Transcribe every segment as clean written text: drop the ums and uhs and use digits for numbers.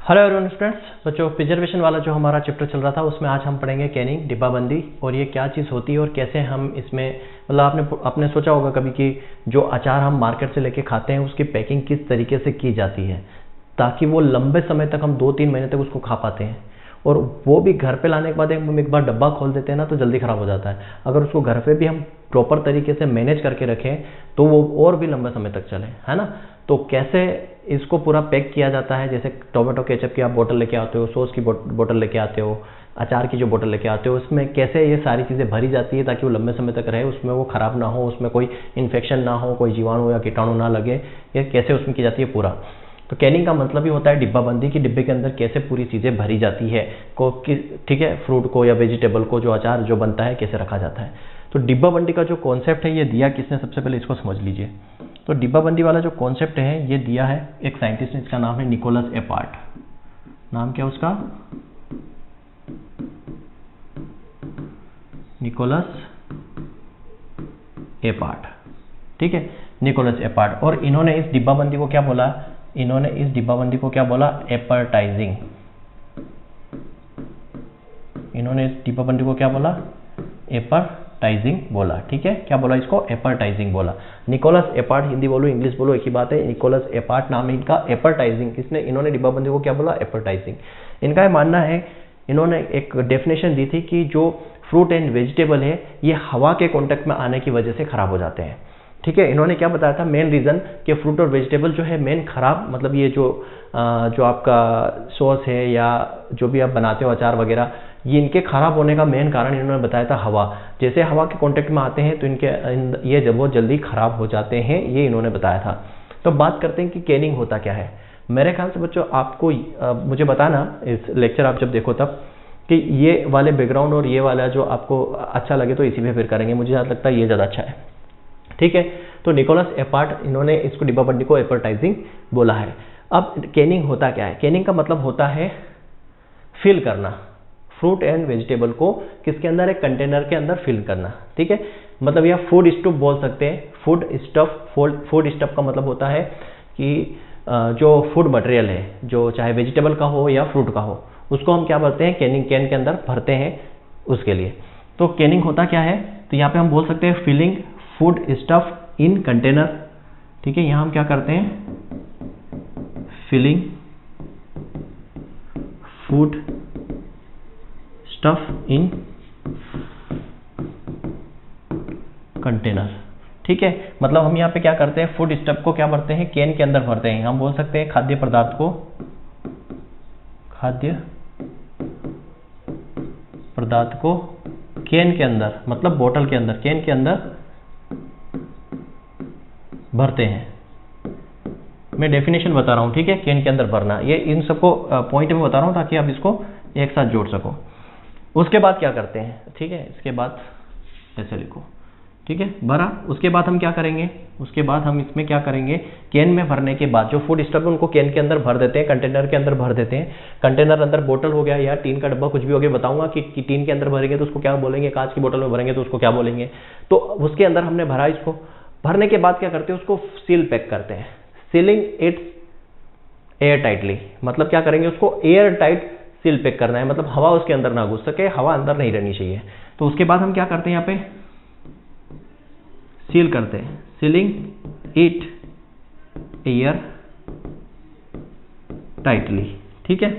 Hello everyone students, बच्चों preservation वाला जो हमारा चैप्टर चल रहा था उसमें आज हम पढ़ेंगे कैनिंग, डिब्बाबंदी और ये क्या चीज़ होती है और कैसे हम इसमें मतलब आपने सोचा होगा कभी कि जो अचार हम मार्केट से लेके खाते हैं उसकी पैकिंग किस तरीके से की जाती है ताकि वो लंबे समय तक हम 2-3 महीने तक उसको खा पाते हैं। और वो भी घर पे लाने के बाद हम एक बार डब्बा खोल देते हैं ना तो जल्दी ख़राब हो जाता है। अगर उसको घर पे भी हम प्रॉपर तरीके से मैनेज करके रखें तो वो और भी लंबे समय तक चले, है ना। तो कैसे इसको पूरा पैक किया जाता है, जैसे टोमेटो केचप की आप बोतल लेके आते हो, सॉस की बोतल लेके आते हो, अचार की जो बोतल लेके आते हो, उसमें कैसे ये सारी चीज़ें भरी जाती है ताकि वो लंबे समय तक रहे, उसमें वो ख़राब ना हो, उसमें कोई इन्फेक्शन ना हो, कोई जीवाणु या कीटाणु ना लगे, ये कैसे उसमें की जाती है पूरा। तो कैनिंग का मतलब ही होता है डिब्बाबंदी की, डिब्बे के अंदर कैसे पूरी चीज़ें भरी जाती है ठीक है, फ्रूट को या वेजिटेबल को जो अचार जो बनता है कैसे रखा जाता है। तो डिब्बाबंदी का जो कॉन्सेप्ट है ये दिया किसने, सबसे पहले इसको समझ लीजिए। तो डिब्बाबंदी वाला जो कॉन्सेप्ट है ये दिया है एक साइंटिस्ट ने, इसका नाम है निकोलस एपार्ट। नाम क्या उसका? निकोलस एपार्ट, ठीक है, निकोलस एपार्ट। और इन्होंने इस डिब्बाबंदी को क्या बोला? इन्होंने इस डिब्बाबंदी को क्या बोला? एपर्टाइजिंग। इन्होंने इस डिब्बाबंदी को क्या बोला? एपर्टाइजिंग बोला, ठीक है। क्या बोला इसको? एपर्टाइजिंग बोला। निकोलस एपार्ट, हिंदी बोलो इंग्लिश बोलो एक ही बात है। निकोलस एपार्ट नाम है इनका। एपर्टाइजिंग, किसने? इन्होंने डिब्बाबंदी को क्या बोला? एपर्टाइजिंग। इनका ये मानना है, इन्होंने एक डेफिनेशन दी थी कि जो फ्रूट एंड वेजिटेबल है ये हवा के कांटेक्ट में आने की वजह से खराब हो जाते हैं, ठीक है। इन्होंने क्या बताया था मेन रीज़न कि फ्रूट और वेजिटेबल जो है मेन खराब, मतलब ये जो आपका सॉस है या जो भी आप बनाते हो अचार वगैरह, ये इनके खराब होने का मेन कारण इन्होंने बताया था हवा। जैसे हवा के कांटेक्ट में आते हैं तो ये जब बहुत जल्दी खराब हो जाते हैं, ये इन्होंने बताया था। तो बात करते हैं कि कैनिंग होता क्या है। मेरे ख्याल से बच्चों आपको मुझे बताना इस लेक्चर आप जब देखो तब कि ये वाले बैकग्राउंड और ये वाला जो आपको अच्छा लगे तो इसी में फिर करेंगे। मुझे ज़्यादा लगता है ये ज़्यादा अच्छा है, ठीक है। तो निकोलस एपार्ट, इन्होंने इसको डिब्बाबंदी को एपर्टाइजिंग बोला है। अब कैनिंग होता क्या है? कैनिंग का मतलब होता है फिल करना, फ्रूट एंड वेजिटेबल को किसके अंदर? एक कंटेनर के अंदर फिल करना, ठीक है। मतलब यह फूड स्टफ बोल सकते हैं। फूड स्टफ का मतलब होता है कि जो फूड मटेरियल है, जो चाहे वेजिटेबल का हो या फ्रूट का हो, उसको हम क्या बोलते हैं? कैन के अंदर भरते हैं उसके लिए। तो कैनिंग होता क्या है? तो यहाँ पे हम बोल सकते हैं filling food stuff in container, ठीक है। यहाँ हम क्या करते हैं? Filling food stuff in container, ठीक है। मतलब हम यहाँ पे क्या करते हैं? फूड स्टफ को क्या भरते हैं? कैन के अंदर भरते हैं। हम बोल सकते हैं खाद्य पदार्थ को कैन के अंदर, मतलब बोतल के अंदर, कैन के अंदर भरते हैं। मैं डेफिनेशन बता रहा हूँ, ठीक है। कैन के अंदर भरना, ये इन सबको पॉइंट में बता रहा हूँ ताकि आप इसको एक साथ जोड़ सको। उसके बाद क्या करते हैं, ठीक है, इसके बाद ऐसे लिखो, ठीक है, भरा। उसके बाद हम क्या करेंगे? उसके बाद हम इसमें क्या करेंगे? कैन में भरने के बाद जो फूड स्टफ है उनको कैन के अंदर भर देते हैं, कंटेनर के अंदर भर देते हैं। कंटेनर अंदर बोतल हो गया या टीन का डब्बा, कुछ भी हो गया, बताऊंगा कि टीन के अंदर भरेंगे तो उसको क्या बोलेंगे, कांच की बोतल में भरेंगे तो उसको क्या बोलेंगे। तो उसके अंदर हमने भरा इसको। भरने के बाद क्या करते हैं? उसको सील पैक करते हैं। सीलिंग इट एयर टाइटली, मतलब क्या करेंगे? उसको एयर टाइट सील पैक करना है, मतलब हवा उसके अंदर ना घुस सके, हवा अंदर नहीं रहनी चाहिए। तो उसके बाद हम क्या करते हैं? यहाँ पे सील करते हैं, सीलिंग इट एयर टाइटली, ठीक है,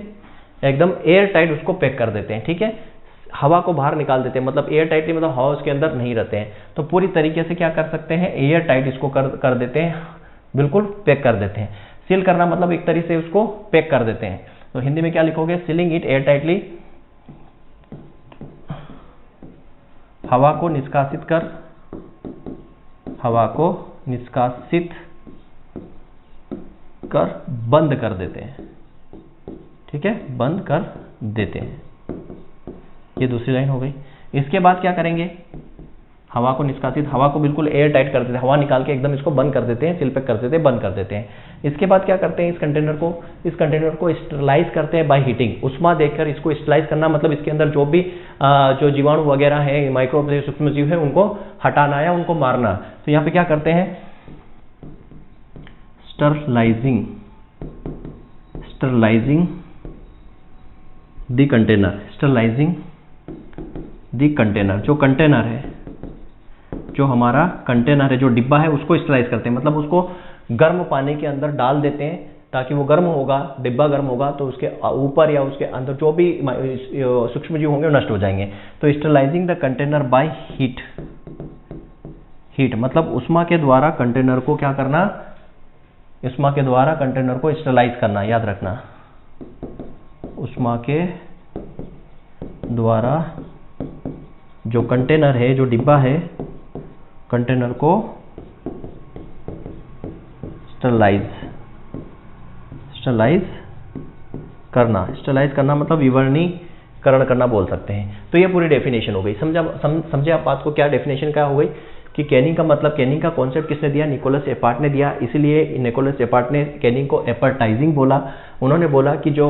एकदम एयर टाइट उसको पैक कर देते हैं, ठीक है। हवा को बाहर निकाल देते हैं, मतलब एयर टाइटली मतलब हवा उसके अंदर नहीं रहते हैं। तो पूरी तरीके से क्या कर सकते हैं? एयर टाइट इसको कर देते हैं, बिल्कुल पैक कर देते हैं। सील करना मतलब एक तरीके से उसको पैक कर देते हैं। तो हिंदी में क्या लिखोगे? सीलिंग इट एयर टाइटली, हवा को निष्कासित कर बंद कर देते हैं, ठीक है, बंद कर देते हैं। ये दूसरी लाइन हो गई। इसके बाद क्या करेंगे? हवा को निष्कासित, हवा को बिल्कुल एयर टाइट कर देते हैं, हवा निकाल के एकदम इसको बंद कर देते हैं, सील पैक कर देते हैं, बंद कर देते हैं। इसके बाद क्या करते हैं? इस कंटेनर को स्टरलाइज करते हैं बाय हीटिंग। उष्मा देकर इसको स्टरलाइज करना मतलब इसके अंदर जो भी जो जीवाणु वगैरह है, माइक्रोब सूक्ष्म जीव है, उनको हटाना या उनको मारना। तो यहाँ पे क्या करते हैं? Sterilising the container, sterilising the container, जो कंटेनर है, जो हमारा कंटेनर है, जो डिब्बा है, उसको स्टरलाइज करते हैं, मतलब उसको गर्म पानी के अंदर डाल देते हैं ताकि वो गर्म होगा, डिब्बा गर्म होगा तो उसके ऊपर या उसके अंदर जो भी सूक्ष्म जीव होंगे वो नष्ट हो जाएंगे। तो sterilising the container by heat, heat मतलब उष्मा के द्वारा कंटेनर को क्या करना, उष्मा के द्वारा कंटेनर को स्टरलाइज करना, याद रखना, उष्मा के द्वारा जो कंटेनर है, जो डिब्बा है, कंटेनर को स्टरलाइज करना, स्टरलाइज करना मतलब विवर्णीकरण करना बोल सकते हैं। तो ये पूरी डेफिनेशन हो गई। समझे आप बात को, क्या डेफिनेशन क्या हो गई कि कैनिंग का मतलब, कैनिंग का कॉन्सेप्ट किसने दिया, निकोलस एपार्ट ने दिया, इसीलिए निकोलस एपार्ट ने कैनिंग को एपर्टाइजिंग बोला। उन्होंने बोला कि जो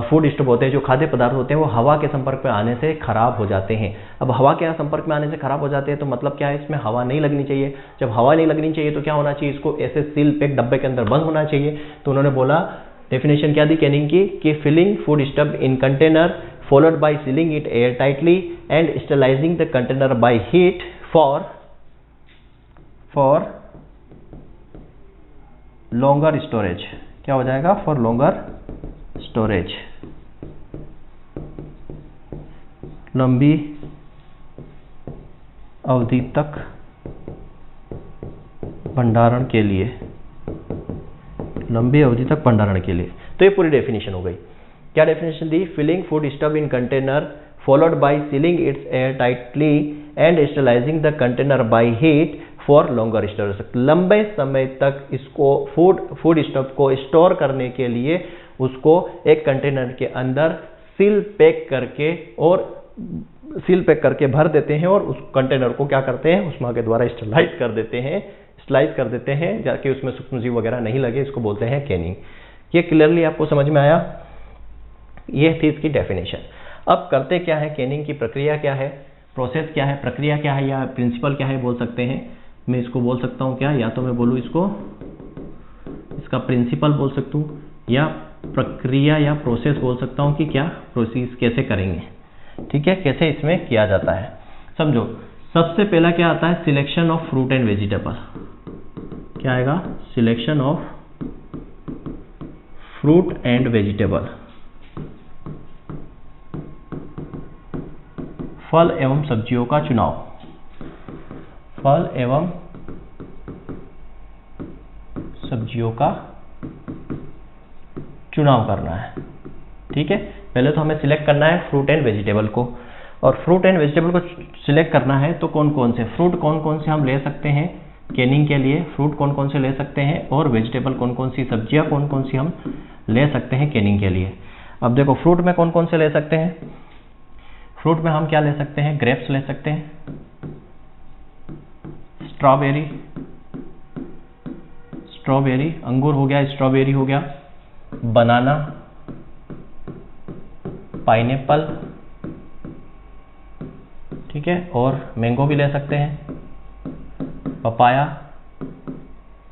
फूड स्टफ होते हैं, जो खाद्य पदार्थ होते हैं, वो हवा के संपर्क में आने से खराब हो जाते हैं। अब हवा के संपर्क में आने से खराब हो जाते हैं तो मतलब क्या है, इसमें हवा नहीं लगनी चाहिए। जब हवा नहीं लगनी चाहिए तो क्या होना चाहिए, इसको ऐसे सील पैक डब्बे के अंदर बंद होना चाहिए। तो उन्होंने बोला, डेफिनेशन क्या दी कैनिंग की, कि filling food stuff in container followed by sealing it air tightly and sterilising the container by heat for longer storage. क्या हो जाएगा, फॉर लॉन्गर स्टोरेज, लंबी अवधि तक भंडारण के लिए, लंबी अवधि तक भंडारण के लिए। तो ये पूरी डेफिनेशन हो गई। क्या डेफिनेशन दी, filling food stuff in container followed by sealing its air tightly and sterilising the container by heat for longer storage. लंबे समय तक इसको फूड स्टफ को स्टोर करने के लिए उसको एक कंटेनर के अंदर सील पैक करके भर देते हैं और उस कंटेनर को क्या करते हैं, उष्मा के द्वारा स्टरलाइज कर देते हैं जाके उसमें सूक्ष्मजीव वगैरह नहीं लगे। इसको बोलते हैं कैनिंग। ये क्लियरली आपको समझ में आया, ये थी इसकी डेफिनेशन। अब करते क्या है, कैनिंग की प्रक्रिया क्या है, प्रोसेस क्या है, प्रक्रिया क्या है, या प्रिंसिपल क्या है बोल सकते हैं। मैं इसको बोल सकता हूँ क्या, या तो मैं बोलूँ इसको, इसका प्रिंसिपल बोल सकता हूँ, या प्रक्रिया या प्रोसेस बोल सकता हूँ कि क्या प्रोसेस कैसे करेंगे। ठीक है, कैसे इसमें किया जाता है समझो। सबसे पहला क्या आता है, selection of fruit and vegetable. क्या आएगा, selection of fruit and vegetable, फल एवं सब्जियों का चुनाव, फल एवं सब्जियों का चुनाव करना है। ठीक है, पहले तो हमें सिलेक्ट करना है फ्रूट एंड वेजिटेबल को, और फ्रूट एंड वेजिटेबल को सिलेक्ट करना है तो कौन कौन से फ्रूट, कौन कौन से हम ले सकते हैं कैनिंग के लिए, फ्रूट कौन कौन से ले सकते हैं, और वेजिटेबल कौन कौन सी, सब्जियां कौन कौन सी हम ले सकते हैं कैनिंग के लिए। अब देखो फ्रूट में कौन कौन से ले सकते हैं, फ्रूट में हम क्या ले सकते हैं, ग्रेप्स ले सकते हैं, स्ट्रॉबेरी, अंगूर हो गया, स्ट्रॉबेरी हो गया, बनाना, पाइनएप्पल, ठीक है, और मैंगो भी ले सकते हैं, पपाया।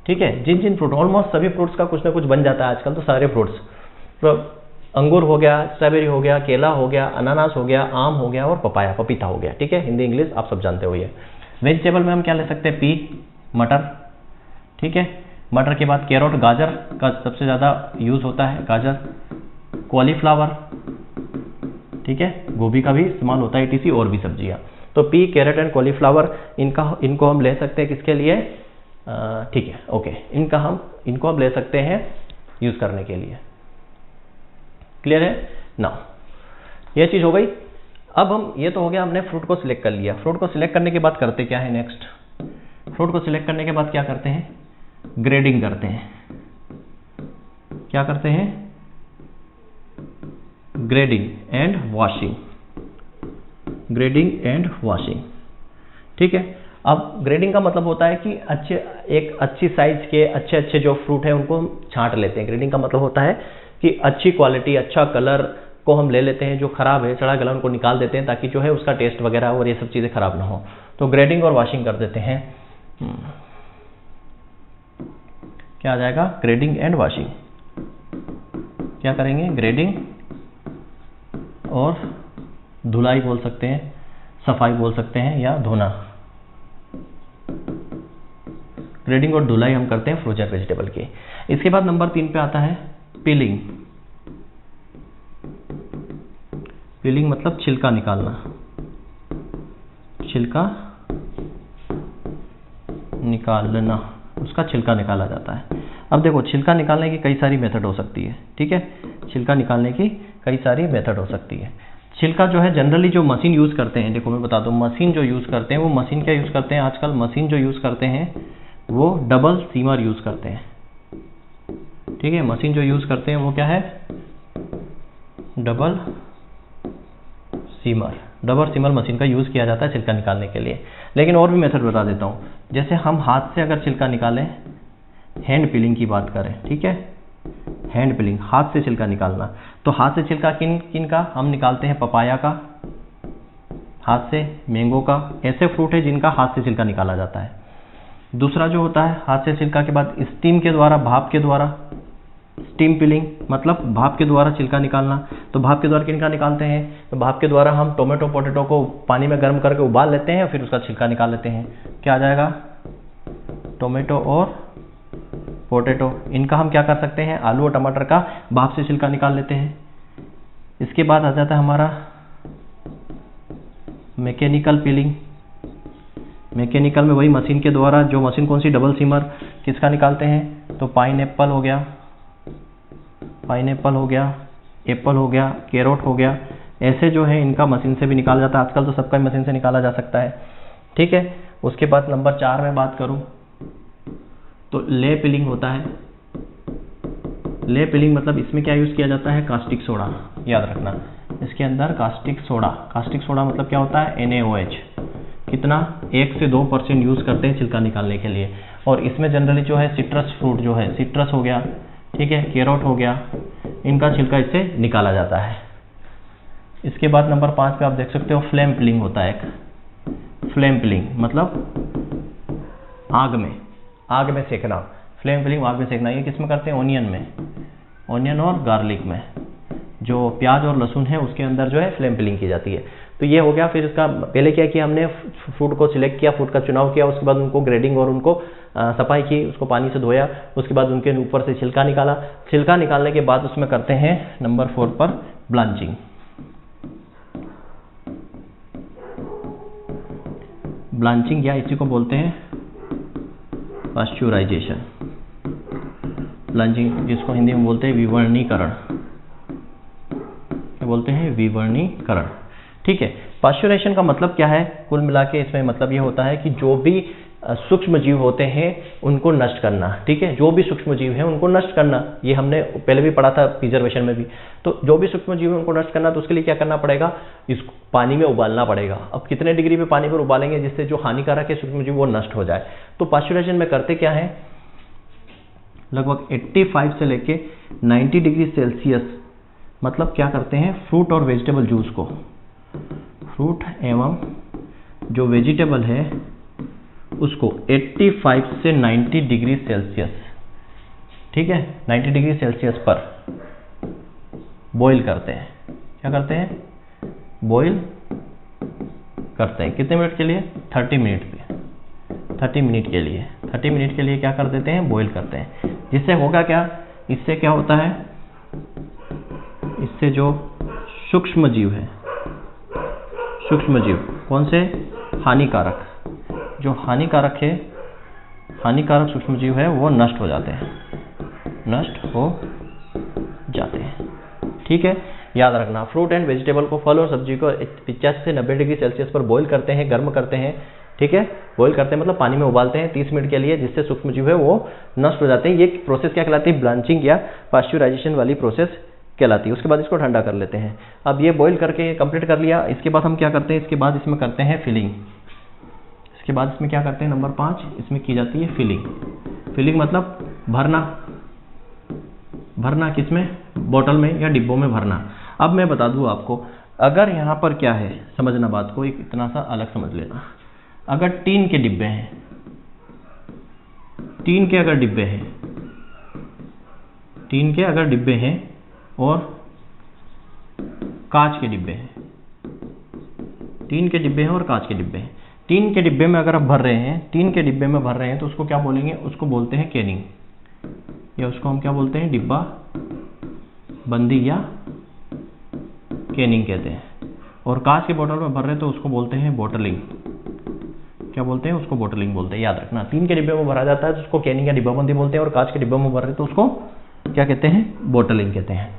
ठीक है, जिन जिन फ्रूट, ऑलमोस्ट सभी फ्रूट्स का कुछ ना कुछ बन जाता है आजकल, तो सारे फ्रूट्स, तो अंगूर हो गया, स्ट्रॉबेरी हो गया, केला हो गया, अनानास हो गया, आम हो गया, और पपाया, पपीता हो गया। ठीक है, हिंदी इंग्लिश आप सब जानते हो ये। वेजिटेबल में हम क्या ले सकते हैं, पी, मटर। ठीक है, मटर के बाद कैरोट, गाजर का सबसे ज़्यादा यूज़ होता है, गाजर, कॉलीफ्लावर। ठीक है, गोभी का भी इस्तेमाल होता है, टीसी, और भी सब्जियां। तो पी, कैरेट एंड कॉलीफ्लावर, इनको हम ले सकते हैं किसके लिए, ठीक है, ओके, इनको हम ले सकते हैं यूज़ करने के लिए। क्लियर है ना, ये चीज़ हो गई। अब हम, ये तो हो गया, हमने फ्रूट को सिलेक्ट कर लिया। फ्रूट को सिलेक्ट करने के बाद करते क्या है नेक्स्ट, फ्रूट को सिलेक्ट करने के बाद क्या करते हैं, ग्रेडिंग करते हैं। क्या करते हैं, grading and washing, grading and washing. ठीक है, अब ग्रेडिंग का मतलब होता है कि एक अच्छी साइज के अच्छे अच्छे जो फ्रूट है उनको हम छांट लेते हैं। ग्रेडिंग का मतलब होता है कि अच्छी क्वालिटी, अच्छा कलर को हम ले लेते हैं, जो खराब है, सड़ा गला, उनको निकाल देते हैं ताकि जो है उसका टेस्ट वगैरह और ये सब चीज़ें खराब ना हो। तो ग्रेडिंग और वॉशिंग कर देते हैं। क्या आ जाएगा, ग्रेडिंग एंड वॉशिंग। क्या करेंगे, ग्रेडिंग और धुलाई बोल सकते हैं, सफाई बोल सकते हैं या धोना। ग्रेडिंग और धुलाई हम करते हैं फ्रोजन वेजिटेबल की। इसके बाद नंबर 3 पे आता है पीलिंग। पीलिंग मतलब छिलका निकालना, छिलका निकालना, उसका छिलका निकाला जाता है। अब देखो छिलका निकालने की कई सारी मेथड हो सकती है, ठीक है, छिलका निकालने की कई सारी मेथड हो सकती है। छिलका जो है जनरली जो मशीन यूज़ करते हैं, देखो मैं बता दूं, मशीन जो यूज़ करते हैं वो मशीन क्या यूज़ करते हैं, आजकल मशीन जो यूज़ करते हैं वो डबल सीमर यूज़ करते हैं, ठीक है। मशीन जो यूज़ करते हैं वो क्या है, double seamer. Double seamer machine का यूज़ किया जाता है छिलका निकालने के लिए। लेकिन और भी मेथड बता देता हूँ, जैसे हम हाथ से अगर छिलका निकालें, हैंड पिलिंग की बात करें, ठीक है, हैंड पिलिंग, हाथ से छिलका निकालना, तो हाथ से छिलका किन किन का हम निकालते हैं, पपाया का, हाथ से, मैंगो का, ऐसे फ्रूट है जिनका हाथ से छिलका निकाला जाता है। दूसरा जो होता है हाथ से छिलका के बाद स्टीम के द्वारा, भाप के द्वारा, स्टीम पिलिंग मतलब भाप के द्वारा छिलका निकालना। तो भाप के द्वारा किनका निकालते हैं, तो भाप के द्वारा हम टोमेटो पोटैटो को पानी में गर्म करके उबाल लेते हैं, फिर उसका छिलका निकाल लेते हैं। क्या आ जाएगा, टोमेटो और पोटैटो, इनका हम क्या कर सकते हैं, आलू और टमाटर का भाप से छिलका निकाल लेते हैं। इसके बाद आ जाता है हमारा मैकेनिकल पिलिंग। मैकेनिकल में वही मशीन के द्वारा, जो मशीन कौन सी, डबल सीमर, किसका निकालते हैं, तो पाइनएप्पल हो गया, पाइनएप्पल हो गया, एप्पल हो गया, कैरोट हो गया, ऐसे जो है इनका मशीन से भी निकाला जाता है। आजकल तो सबका मशीन से निकाला जा सकता है, ठीक है। उसके बाद नंबर 4 में बात करूं तो ले पिलिंग होता है। ले पिलिंग मतलब इसमें क्या यूज़ किया जाता है, कास्टिक सोडा, याद रखना इसके अंदर कास्टिक सोडा। कास्टिक सोडा मतलब क्या होता है, NaOH, कितना, 1 से 2% यूज़ करते हैं छिलका निकालने के लिए। और इसमें जनरली जो है सिट्रस फ्रूट जो है, सिट्रस हो गया, ठीक है, कैरोट हो गया, इनका छिलका इससे निकाला जाता है। इसके बाद नंबर 5 पे आप देख सकते हो फ्लेम पिलिंग होता है एक। फ्लेम पिलिंग मतलब आग में सेकना। फ्लेम पिलिंग आग में सेकना, ये किसमें करते हैं, ओनियन में, ओनियन और गार्लिक में, जो प्याज और लहसुन है उसके अंदर जो है फ्लेम पिलिंग की जाती है। तो ये हो गया। फिर इसका पहले क्या किया हमने, फ्रूट को सिलेक्ट किया, फ्रूट का चुनाव किया, उसके बाद उनको ग्रेडिंग और उनको सफाई की, उसको पानी से धोया, उसके बाद उनके ऊपर से छिलका निकाला। छिलका निकालने के बाद उसमें करते हैं नंबर 4 पर ब्लांचिंग। ब्लांचिंग या इसी को बोलते हैं पाश्चुराइजेशन। ब्लांचिंग जिसको हिंदी में बोलते हैं विवर्णीकरण, क्या बोलते हैं, विवर्णीकरण, ठीक है। पाश्चुराइजेशन का मतलब क्या है, कुल मिला के इसमें मतलब ये होता है कि जो भी सूक्ष्म जीव होते हैं उनको नष्ट करना, ठीक है, जो भी सूक्ष्म जीव हैं उनको नष्ट करना। ये हमने पहले भी पढ़ा था प्रिजर्वेशन में भी। तो जो भी सूक्ष्म जीव है उनको नष्ट करना, तो उसके लिए क्या करना पड़ेगा, इसको पानी में उबालना पड़ेगा। अब कितने डिग्री पे पानी पर उबालेंगे जिससे जो हानिकारक है सूक्ष्म जीव वो नष्ट हो जाए। तो पाश्चुराइजेशन में करते क्या है, लगभग 85 से लेके 90 डिग्री सेल्सियस, मतलब क्या करते हैं, फ्रूट और वेजिटेबल जूस को, फ्रूट एवं जो वेजिटेबल है उसको 85 से 90 डिग्री सेल्सियस, ठीक है, 90 डिग्री सेल्सियस पर बॉईल करते हैं। क्या करते हैं, बॉईल करते हैं। कितने मिनट के लिए, 30 मिनट पे, 30 मिनट के लिए, 30 मिनट के लिए क्या कर देते हैं, बॉईल करते हैं। जिससे होगा क्या, इससे क्या होता है, इससे जो सूक्ष्म जीव है, सूक्ष्म जीव कौन से, हानिकारक, जो हानिकारक है, हानिकारक सूक्ष्म जीव है वो नष्ट हो जाते हैं, नष्ट हो जाते हैं, ठीक है। याद रखना, फ्रूट एंड वेजिटेबल को, फल और सब्जी को 85 से 90 डिग्री सेल्सियस पर बॉईल करते हैं, गर्म करते हैं, ठीक है। बॉईल करते हैं मतलब पानी में उबालते हैं 30 मिनट के लिए, जिससे सूक्ष्म जीव है वो नष्ट हो जाते हैं। ये प्रोसेस क्या कहलाती है, ब्लांचिंग या पाश्चुराइजेशन वाली प्रोसेस कहलाती है। उसके बाद इसको ठंडा कर लेते हैं। अब ये बॉईल करके कंप्लीट कर लिया, इसके बाद हम क्या करते हैं, इसके बाद इसमें करते हैं फिलिंग। इसके बाद इसमें क्या करते हैं, नंबर 5 इसमें की जाती है फिलिंग। फिलिंग मतलब भरना, भरना किसमें, बोतल में या डिब्बों में भरना। अब मैं बता दूं आपको, अगर यहाँ पर क्या है, समझना बात को, एक इतना सा अलग समझ लेना। अगर टीन के डिब्बे हैं, टीन के अगर डिब्बे हैं, टीन के अगर डिब्बे हैं और कांच के डिब्बे हैं, टीन के डिब्बे हैं और कांच के डिब्बे हैं। टीन के डिब्बे में अगर आप भर रहे हैं, टीन के डिब्बे में भर रहे हैं तो उसको क्या बोलेंगे, उसको बोलते हैं कैनिंग, या उसको हम क्या बोलते हैं, डिब्बा बंदी या कैनिंग कहते हैं। और कांच के बोतल में भर रहे हैं तो उसको बोलते हैं बोटलिंग। क्या बोलते हैं, उसको बोटलिंग बोलते हैं, याद रखना। टीन के डिब्बे में भरा जाता है तो उसको कैनिंग या डिब्बाबंदी बोलते हैं, और कांच के डिब्बे में भर रहे हैं तो उसको क्या कहते हैं, बोटलिंग कहते हैं।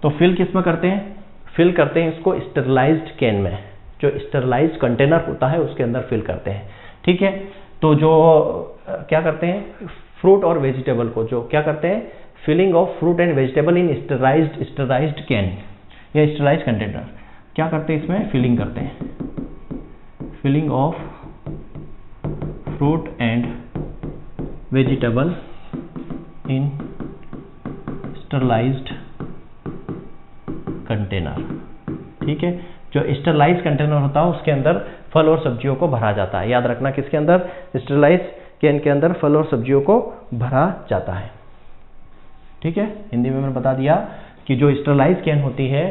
तो फिल किस में करते हैं, फिल करते हैं इसको स्टेरलाइज्ड कैन में, जो स्टेरलाइज्ड कंटेनर होता है उसके अंदर फिल करते हैं। ठीक है, तो जो क्या करते हैं, फ्रूट और वेजिटेबल को जो क्या करते हैं, filling of fruit and vegetable in sterilised can या स्टेरलाइज्ड कंटेनर, क्या करते हैं इसमें, फिलिंग करते हैं, filling of fruit and vegetable in sterilised container. ठीक है, जो स्टेरलाइज्ड कंटेनर होता है उसके अंदर फल और सब्जियों को भरा जाता है। याद रखना, किसके अंदर, स्टेरलाइज्ड कैन के अंदर फल और सब्जियों को भरा जाता है। ठीक है, हिंदी में मैंने बता दिया कि जो स्टेरलाइज्ड कैन होती है,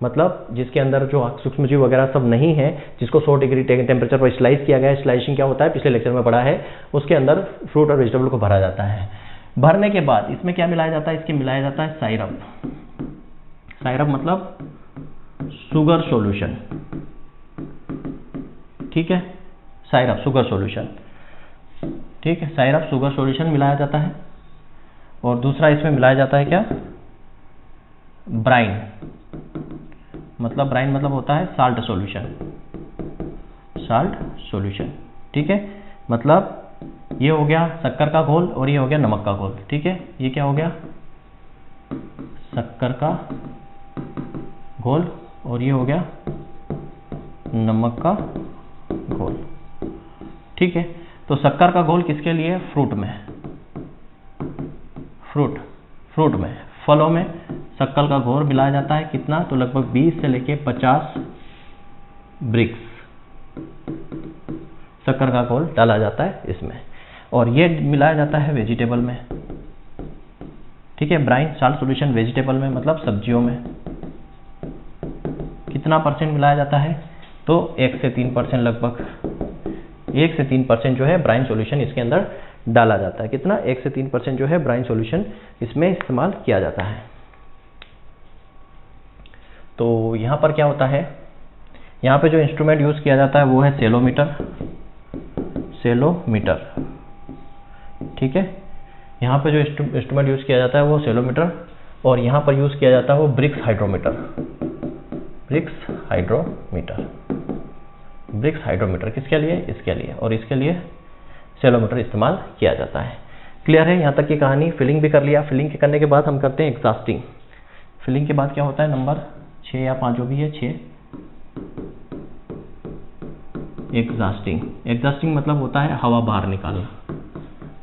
मतलब जिसके अंदर जो सूक्ष्मजीव वगैरह सब नहीं है, जिसको 100 डिग्री टेम्परेचर पर स्लाइस किया गया है। स्लाइसिंग क्या होता है, पिछले लेक्चर में पढ़ा है, उसके अंदर फ्रूट और वेजिटेबल को भरा जाता है। भरने के बाद इसमें क्या मिलाया जाता है, इसके मिलाया जाता है साइरप। साइरप मतलब शुगर सॉल्यूशन। ठीक है, साइरप शुगर सॉल्यूशन। ठीक है, साइरप शुगर सॉल्यूशन मिलाया जाता है। और दूसरा इसमें मिलाया जाता है क्या, ब्राइन, मतलब ब्राइन मतलब होता है साल्ट सॉल्यूशन, साल्ट सॉल्यूशन। ठीक है, मतलब ये हो गया शक्कर का घोल और ये हो गया नमक का घोल। ठीक है, ये क्या हो गया, शक्कर का घोल और ये हो गया नमक का घोल। ठीक है, तो शक्कर का घोल किसके लिए, फ्रूट में, फ्रूट में, फलों में शक्कर का घोल मिलाया जाता है। कितना, तो लगभग 20 से लेके 50 ब्रिक्स शक्कर का घोल डाला जाता है इसमें। और ये मिलाया जाता है वेजिटेबल में। ठीक है, ब्राइन साल्ट सॉल्यूशन वेजिटेबल में मतलब सब्जियों में। कितना परसेंट मिलाया जाता है, तो 1 से 3% लगभग, 1 से 3% जो है ब्राइन सॉल्यूशन इसके अंदर डाला जाता है। कितना, 1 से 3% जो है ब्राइन सॉल्यूशन इसमें इस्तेमाल किया जाता है। तो यहाँ पर क्या होता है, यहाँ पे जो इंस्ट्रूमेंट यूज किया जाता है वो है सेलोमीटर, सेलोमीटर। ठीक है, यहाँ पे जो इंस्ट्रूमेंट यूज किया जाता है वो सेलोमीटर, और यहाँ पर यूज किया जाता है वो BRICS hydrometer, BRICS hydrometer, BRICS hydrometer. किसके लिए, इसके लिए, और इसके लिए सेलोमीटर इस्तेमाल किया जाता है। क्लियर है यहाँ तक की कहानी। फिलिंग भी कर लिया। फिलिंग करने के बाद हम करते हैं एग्जॉस्टिंग। फिलिंग के बाद क्या होता है, नंबर 6 या 5 जो भी है, 6, एग्जॉस्टिंग। एग्जॉस्टिंग मतलब होता है हवा बाहर निकालना,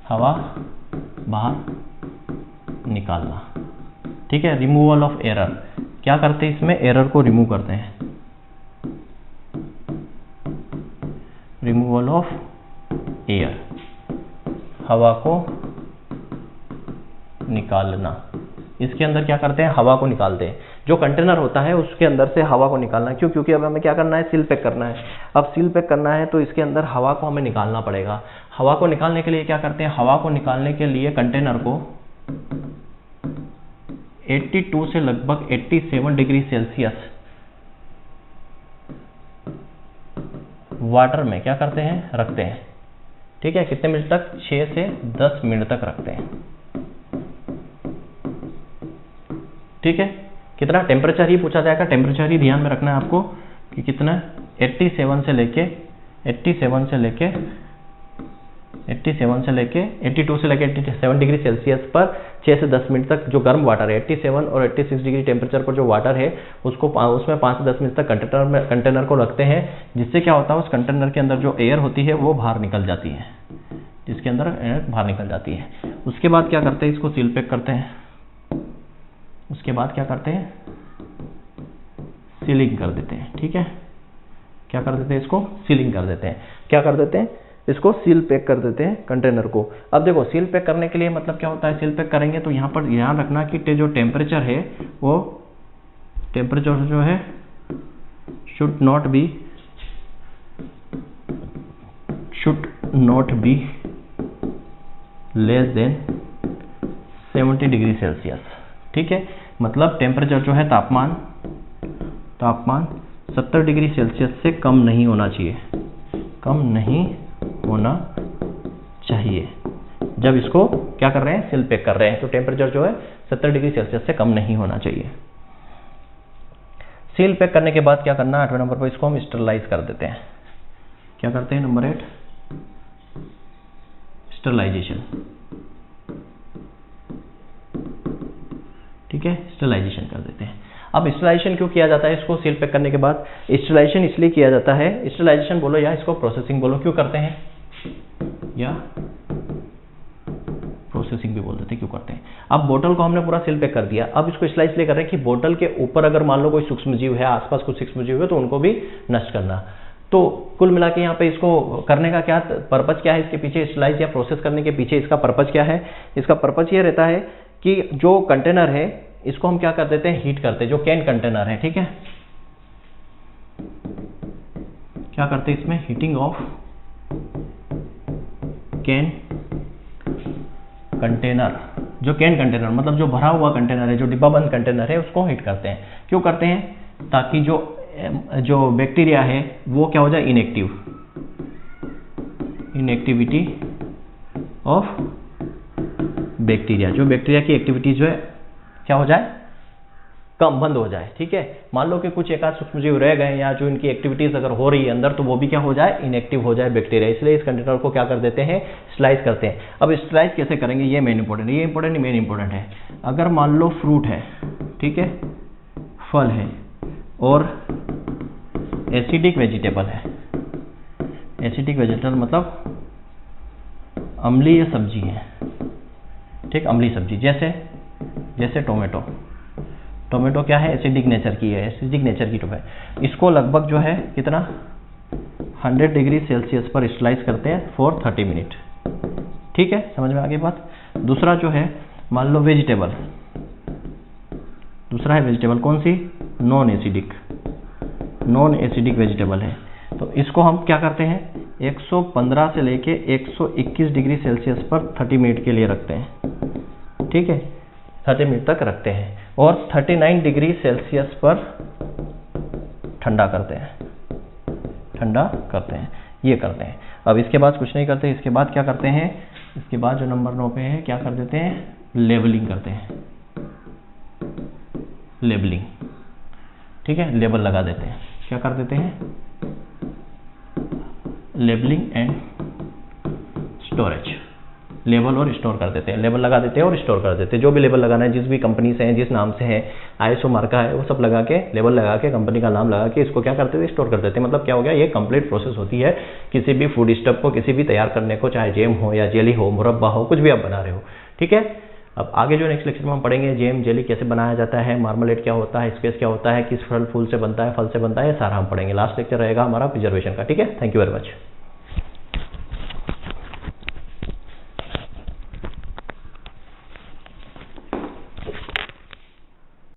हवा बाहर निकालना। ठीक है, रिमूवल ऑफ एरर। क्या करते हैं इसमें, एरर को रिमूव करते हैं, रिमूवल ऑफ एयर, हवा को निकालना। इसके अंदर क्या करते हैं, हवा को निकालते हैं। जो कंटेनर होता है उसके अंदर से हवा को निकालना। क्यों, क्योंकि अब हमें क्या करना है, सील पैक करना है। अब सील पैक करना है तो इसके अंदर हवा को हमें निकालना पड़ेगा। हवा को निकालने के लिए क्या करते हैं, हवा को निकालने के लिए कंटेनर को 82 से लगभग 87 डिग्री सेल्सियस वाटर में क्या करते हैं, रखते हैं। ठीक है, कितने मिनट तक, 6 से 10 मिनट तक रखते हैं। ठीक है, कितना टेम्परेचर ही पूछा जाएगा, टेम्परेचर ही ध्यान में रखना है आपको कि कितना, 87 से लेके 82 से लेके 87 डिग्री सेल्सियस पर 6 से 10 मिनट तक जो गर्म वाटर है, 87 और 86 डिग्री टेम्परेचर पर जो वाटर है उसको उसमें 5 से 10 मिनट तक कंटेनर को रखते हैं। जिससे क्या होता है, उस कंटेनर के अंदर जो एयर होती है वो बाहर निकल जाती है, जिसके अंदर एयर बाहर निकल जाती है। उसके बाद क्या करते हैं, इसको सील पैक करते हैं। उसके बाद क्या करते हैं, सीलिंग कर देते हैं। ठीक है, क्या कर देते हैं, इसको सीलिंग कर देते हैं। क्या कर देते हैं, इसको सील पैक कर देते हैं कंटेनर को। अब देखो, सील पैक करने के लिए मतलब क्या होता है, सील पैक करेंगे तो यहाँ पर ध्यान रखना कि जो टेम्परेचर है वो टेम्परेचर जो है should not be less than 70 degree Celsius. ठीक है, मतलब टेम्परेचर जो है तापमान 70 डिग्री सेल्सियस से कम नहीं होना चाहिए, जब इसको क्या कर रहे हैं, सील पैक कर रहे हैं, तो टेम्परेचर जो है 70 डिग्री सेल्सियस से कम नहीं होना चाहिए। सील पैक करने के बाद क्या करना है, 8वें नंबर पर इसको हम स्टरलाइज कर देते हैं। क्या करते हैं, नंबर 8 स्टरलाइजेशन। ठीक है, स्टरलाइजेशन कर देते हैं। अब स्टरलाइजेशन क्यों किया जाता है इसको सील पैक करने के बाद? स्टरलाइजेशन इसलिए किया जाता है, स्टरलाइजेशन बोलो या इसको प्रोसेसिंग बोलो, क्यों करते हैं, या प्रोसेसिंग भी बोल देते हैं, क्यों करते हैं। अब बोतल को हमने पूरा सील पैक कर दिया, अब इसको स्लाइस ले कर रहे हैं कि बोतल के ऊपर अगर मान लो कोई सूक्ष्म जीव है, आसपास कुछ सूक्ष्म जीव है, तो उनको भी नष्ट करना। तो कुल मिला के यहाँ पे इसको करने का क्या पर्पज क्या है, इसके पीछे स्लाइस या प्रोसेस करने के पीछे इसका पर्पज क्या है? इसका पर्पज ये रहता है कि जो कंटेनर है इसको हम क्या कर देते हैं, हीट करते हैं, जो कैन कंटेनर है। ठीक है, क्या करते हैं इसमें, हीटिंग ऑफ कैन कंटेनर। जो कैन कंटेनर मतलब जो भरा हुआ कंटेनर है, जो डिब्बाबंद कंटेनर है, उसको हीट करते हैं। क्यों करते हैं, ताकि जो बैक्टीरिया है वो क्या हो जाए, इनएक्टिविटी ऑफ बैक्टीरिया, जो बैक्टीरिया की एक्टिविटी जो है क्या हो जाए, कम, बंद हो जाए। ठीक है, मान लो कि कुछ एक आध सूक्ष्मजीव रह गए या जो इनकी एक्टिविटीज अगर हो रही है अंदर, तो वो भी क्या हो जाए, इनएक्टिव हो जाए बैक्टीरिया। इसलिए इस कंटेनर को क्या कर देते हैं, स्लाइस करते हैं। अब स्लाइस कैसे करेंगे, ये मेन इंपॉर्टेंट है, ये इंपॉर्टेंट मेन इंपॉर्टेंट है। अगर मान लो फ्रूट है, ठीक है, फल है और एसिडिक वेजिटेबल है, एसिडिक वेजिटेबल मतलब अम्लीय सब्जी है। ठीक, अम्लीय सब्जी जैसे टोमेटो क्या है, एसिडिक नेचर की है, एसिडिक नेचर की है। इसको लगभग जो है कितना 100 डिग्री सेल्सियस पर स्लाइस करते हैं फॉर 30 मिनट। ठीक है, समझ में आ गई बात। दूसरा जो है, मान लो वेजिटेबल, दूसरा है वेजिटेबल, कौन सी, नॉन एसिडिक वेजिटेबल है। तो इसको हम क्या करते हैं, 115 से लेके 121 डिग्री सेल्सियस पर 30 मिनट के लिए रखते हैं। ठीक है, 30 मिनट तक रखते हैं और 39 डिग्री सेल्सियस पर ठंडा करते हैं, ये करते हैं। अब इसके बाद कुछ नहीं करते, इसके बाद क्या करते हैं, इसके बाद जो नंबर 9 पे है, क्या कर देते हैं, लेबलिंग करते हैं, लेबलिंग। ठीक है, लेबल लगा देते हैं, क्या कर देते हैं, लेबलिंग एंड स्टोरेज, लेबल और स्टोर कर देते हैं, लेबल लगा देते हैं और स्टोर कर देते हैं। जो भी लेबल लगाना है, जिस भी कंपनी से है, जिस नाम से है, ISO मार्का है, वो सब लगा के, लेबल लगा के, कंपनी का नाम लगा के इसको क्या करते थे, स्टोर कर देते हैं। मतलब क्या हो गया, ये कंप्लीट प्रोसेस होती है किसी भी फूड स्टफ को, किसी भी तैयार करने को, चाहे जेम हो या जेली हो, मुरब्बा हो, कुछ भी आप बना रहे हो। ठीक है, अब आगे जो नेक्स्ट लेक्चर में हम पढ़ेंगे, जेम जेली कैसे बनाया जाता है, मार्मलेट क्या होता है, स्पेस क्या होता है, किस फल से बनता है, सारा हम पढ़ेंगे। लास्ट लेक्चर रहेगा हमारा प्रिजर्वेशन का। ठीक है, थैंक यू वेरी मच।